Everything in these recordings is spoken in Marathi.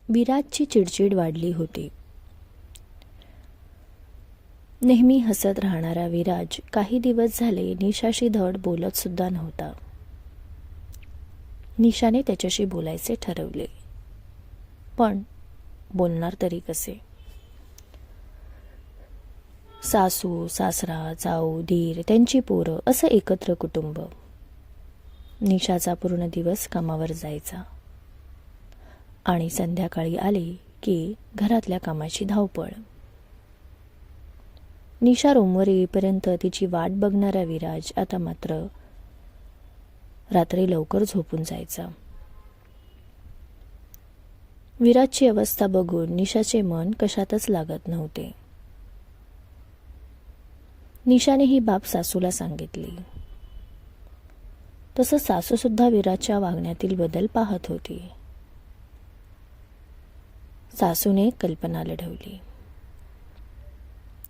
विराजची चिडचिड वाढली होती. नेहमी हसत राहणारा विराज काही दिवस झाले निशाशी धड बोलत सुद्धा नव्हता. निशाने त्याच्याशी बोलायचे ठरवले, पण बोलणार तरी कसे? सासू, सासरा, जाऊ, दीर, त्यांची पोरं असं एकत्र कुटुंब. निशाचा पूर्ण दिवस कामावर जायचा आणि संध्याकाळी आले की घरातल्या कामाची धावपळ. निशा रूमवर येईपर्यंत तिची वाट बघणारा विराज आता मात्र रात्री लवकर झोपून जायचा. विराजची अवस्था बघून निशाचे मन कशातच लागत नव्हते. निशाने ही बाब सासूला सांगितली. तसं सासूसुद्धा विराजच्या वागण्यातील बदल पाहत होती. सासूने कल्पना लढवली.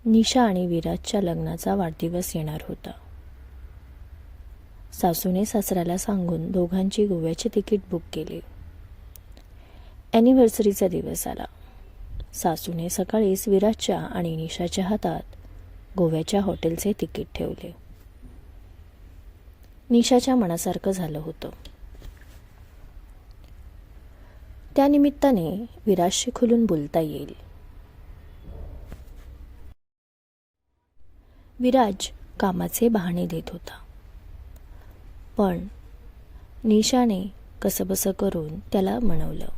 निशा आणि विराजच्या लग्नाचा वाढदिवस येणार होता. सासूने सासऱ्याला सांगून दोघांची गोव्याचे तिकीट बुक केले. ॲनिव्हर्सरीचा दिवस आला. सासूने सकाळीच विराजच्या आणि निशाच्या हातात गोव्याच्या हॉटेलचे तिकीट ठेवले. निशाच्या मनासारखं झालं होतं. त्यानिमित्ताने विराजशी खुलून बोलता येईल. विराज कामाचे बहाणे देत होता, पण निशाने कसंबसं करून त्याला मनवलं.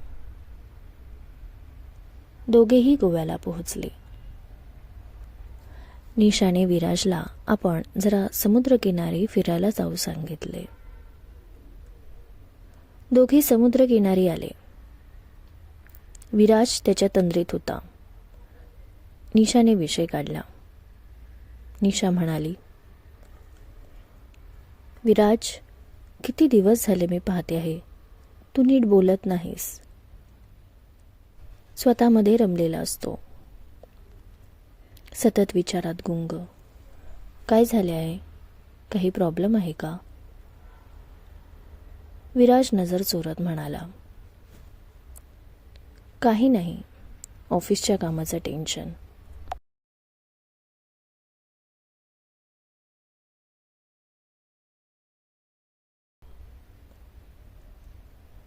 दोघेही गोव्याला पोहोचले. निशाने विराजला आपण जरा समुद्रकिनारी फिरायला जाऊ सांगितले. दोघे समुद्रकिनारी आले. विराज त्याच्या तंद्रीत होता. निशाने विषय काढला. निशा म्हणाली, विराज, किती दिवस झाले मी पाहते आहे, तू नीट बोलत नाहीस. स्वतःमध्ये रमलेला असतो, सतत विचारात गुंग. काय झाले आहे? काही प्रॉब्लेम आहे का? विराज नजर चोरत म्हणाला, काही नाही, ऑफिसच्या कामाचं टेन्शन.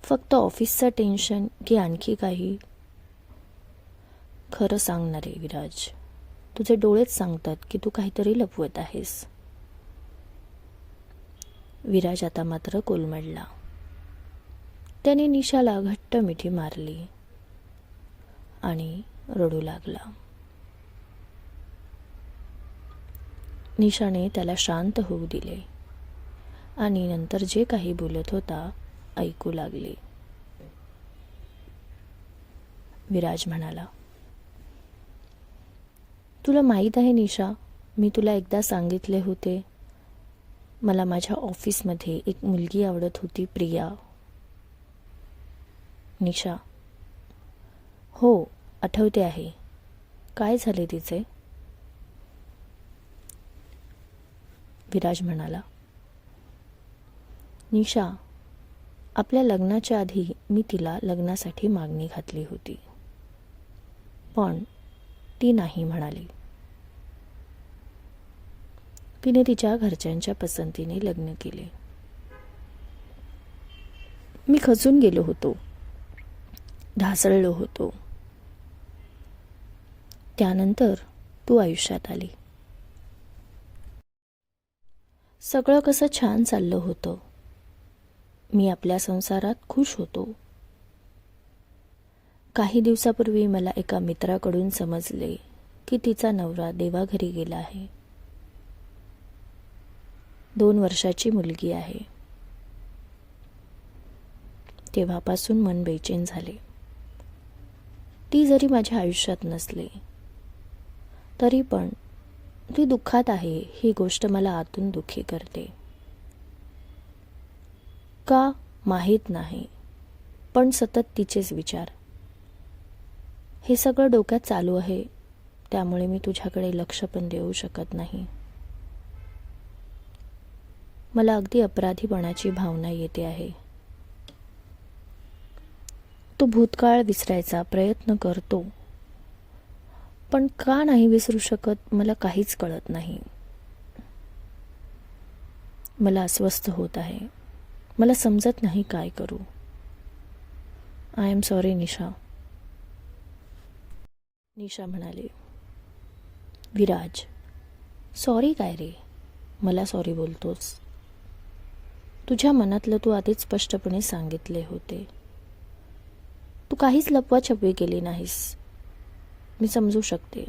फक्त ऑफिसचं टेन्शन की आणखी काही? खरं सांग ना रे विराज, तुझे डोळेच सांगतात की तू काहीतरी लपवत आहेस. विराज आता मात्र कोलमडला. त्याने निशाला घट्ट मिठी मारली आणि रडू लागला. निशाने त्याला शांत होऊ दिले आणि नंतर जे काही बोलत होता ऐकू लागले. विराज म्हणाला, तुला माहीत आहे निशा, मी तुला एकदा सांगितले होते, मला माझ्या ऑफिसमध्ये एक मुलगी आवडत होती, प्रिया. निशा, हो आठवते आहे. काय झाले तिचे? विराज म्हणाला, निशा, आपल्या लग्नाच्या आधी मी तिला लग्नासाठी मागणी घातली होती, पण ती नाही म्हणाली. तिने तिच्या घरच्यांच्या पसंतीने लग्न केले. मी खचून गेलो होतो, ढासळलो होतो. त्यानंतर तू आयुष्यात आली. सगळं कसं छान चाललं होतं. मी आपल्या संसारात खुश होतो. काही दिवसापूर्वी मला एका मित्राकडून समजले की तिचा नवरा देवाघरी गेला आहे. 2 वर्षाची मुलगी आहे. तेव्हापासून मन बेचैन झाले. ती जरी माझ्या आयुष्यात नसले तरी पण ती दुःखात आहे ही गोष्ट मला आतून दुःखी करते. का माहीत नाही, पण सतत तिचेच विचार. हे सगळं डोक्यात चालू आहे, त्यामुळे मी तुझ्याकडे लक्ष पण देऊ शकत नाही. मला अगदी अपराधीपणाची भावना येते आहे. तो भूतकाळ विसरायचा प्रयत्न करतो, पण का नाही विसरू शकत मला काहीच कळत नाही. मला अस्वस्थ होत आहे. मला समजत नाही काय करू. आय एम सॉरी निशा. निशा म्हणाली. विराज, सॉरी काय रे? मला सॉरी बोलतोस? तुझ्या मनातलं तू आधीच स्पष्टपणे सांगितले होते. तू काहीच लपवाछपवी केली नाहीस. मी समजू शकते.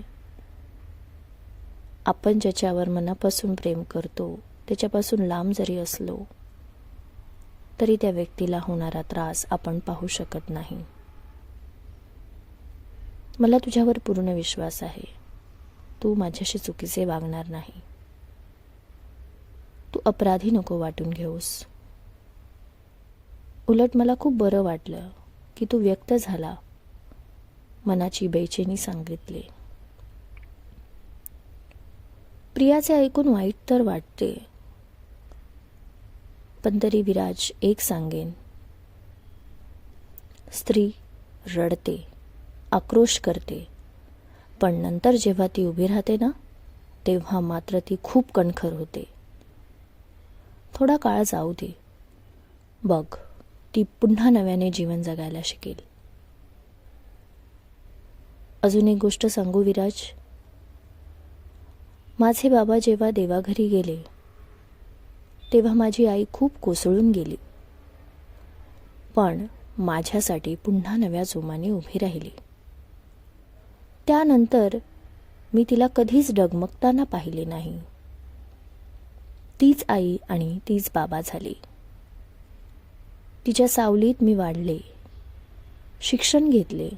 आपण ज्याच्यावर मनापासून प्रेम करतो त्याच्यापासून लांब जरी असलो तरी त्या व्यक्तीला होणारा त्रास आपण पाहू शकत नाही. मला तुझ्यावर पूर्ण विश्वास आहे. तू माझ्याशी चुकीचे वागणार नाही. तू अपराधी नको वाटून घेऊस. उलट मला खूप बरं वाटलं की तू व्यक्त झाला, मनाची बेचैनी सांगितली. प्रियाचे ऐकून वाईट तर वाटते, पण तरी विराज एक सांगेन. स्त्री रडते, आक्रोश करते, पण नंतर जेव्हा ती उभी राहते ना, तेव्हा मात्र ती खूप कणखर होते. थोडा काळ जाऊ दे. बघ, ती पुन्हा नव्याने जीवन जगायला शिकेल. अजून एक गोष्ट सांगू विराज. माझे बाबा जेव्हा देवाघरी गेले तेव्हा माझी आई खूप कोसळून गेली, पण माझ्यासाठी पुन्हा नव्या जोमाने उभी राहिली. त्यानंतर मी तिला कधीच डगमगताना पाहिले नाही. तीच आई आणि तीच बाबा झाली. तिच्या सावलीत मी वाढले, शिक्षण घेतले,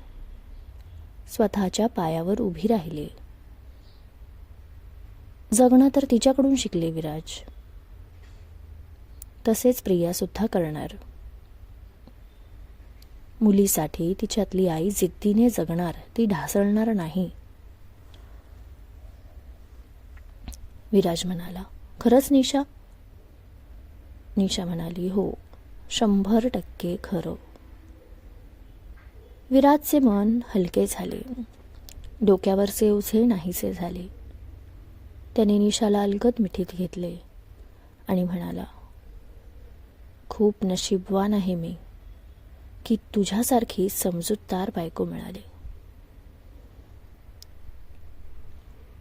स्वतःच्या पायावर उभी राहिले. जगणं तर तिच्याकडून शिकले विराज. तसेच प्रिया सुद्धा करणार. मुलीसाठी तिच्यातली आई जिद्दीने जगणार, ती ढासळणार नाही. विराज म्हणाला. खरंच निशा? निशा म्हणाली. हो, 100% खरं. विराजचे मन हलके झाले. डोक्यावरचे ओझे नाहीसे झाले. त्याने निशाला अलगद मिठीत घेतले आणि म्हणाला, खूप नशीबवान आहे मी की तुझ्यासारखी समजूतदार बायको मिळाली.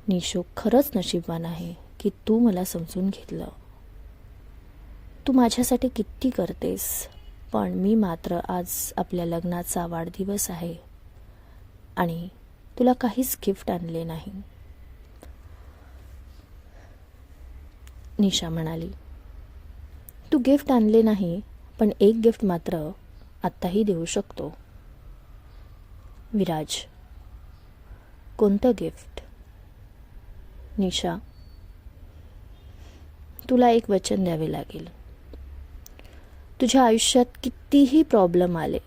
निशो, खरंच नशीबवान आहे की तू मला समजून घेतलं. तू माझ्यासाठी किती करतेस, पण मी मात्र आज आपल्या लग्नाचा वाढदिवस आहे आणि तुला काहीच गिफ्ट आणले नाही. निशा म्हणाली. तू गिफ्ट आणले नाही, पण एक गिफ्ट मात्र आत्ताही देऊ शकतो. विराज, कोणतं गिफ्ट? निशा, तुला एक वचन द्यावे लागेल. तुझ्या आयुष्यात कितीही प्रॉब्लेम आले,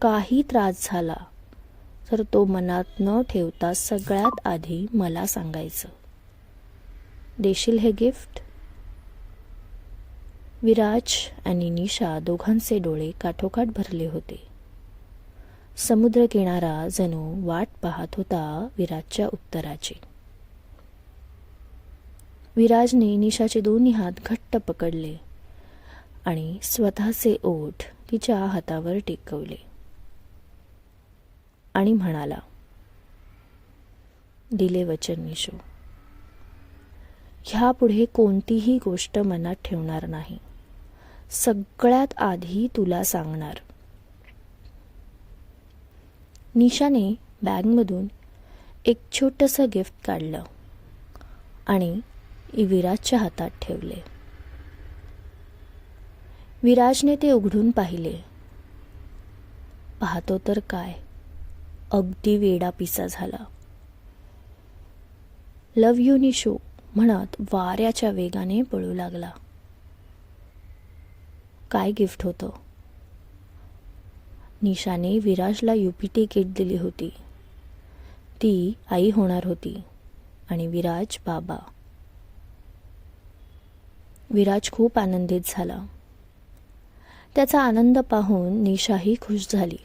काही त्रास झाला, तर तो मनात न ठेवता सगळ्यात आधी मला सांगायचं. देशील हे गिफ्ट? विराज आणि निशा दोघांचे डोळे काठोकाठ भरले होते. समुद्रकिनारा जणू वाट पाहत होता विराजच्या उत्तराची. विराजने निशाचे दोन्ही हात घट्ट पकडले आणि स्वतःचे ओठ तिच्या हातावर टेकवले आणि म्हणाला, दिले वचन निशो. ह्यापुढे कोणतीही गोष्ट मनात ठेवणार नाही. सगळ्यात आधी तुला सांगणार. निशाने बॅगमधून एक छोटंसं गिफ्ट काढलं आणि विराजच्या हातात ठेवले. विराजने ते उघडून पाहिले. पाहतो तर काय, अगदी वेडापिसा झाला. लव्ह यू निशो म्हणत वाऱ्याच्या वेगाने पळू लागला. काय गिफ्ट होतं? निशाने विराजला UPT किट दिली होती. ती आई होणार होती आणि विराज बाबा. विराज खूप आनंदित झाला. त्याचा आनंद पाहून निशाही खुश झाली.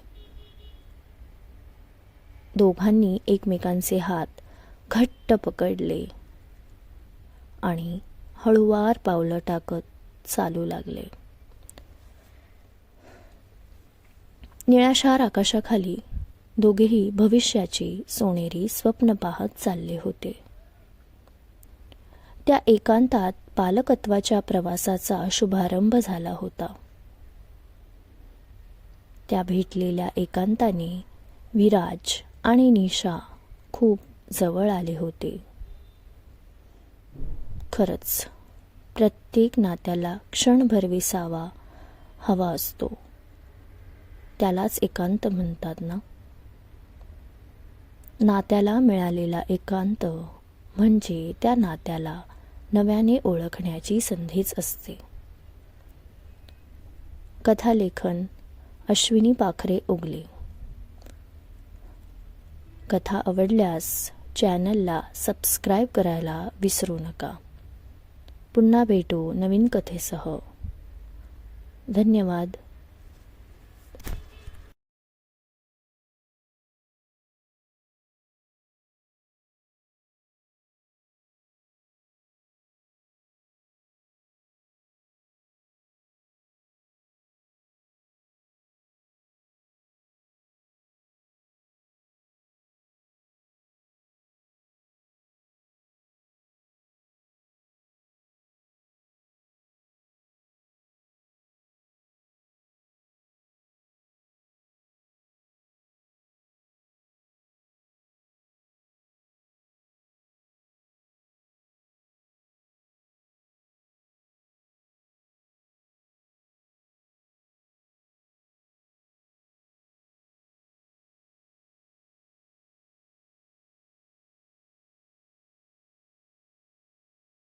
दोघांनी एकमेकांचे हात घट्ट पकडले आणि हळूवार पावलं टाकत चालू लागले. निळाशार आकाशाखाली दोघेही भविष्याची सोनेरी स्वप्न पाहत चालले होते. त्या एकांतात पालकत्वाच्या प्रवासाचा शुभारंभ झाला होता. त्या भेटलेल्या एकांताने विराज आणि निशा खूप जवळ आले होते. खरंच प्रत्येक नात्याला क्षणभर विसावा हवा असतो, त्यालाच एकांत म्हणतात ना. नात्याला मिळालेला एकांत म्हणजे त्या नात्याला नव्याने ओळखण्याची संधीच असते. कथालेखन अश्विनी पाखरे उगले. कथा आवडल्यास चॅनलला सबस्क्राईब करायला विसरू नका. पुन्हा भेटू नवीन कथेसह. धन्यवाद.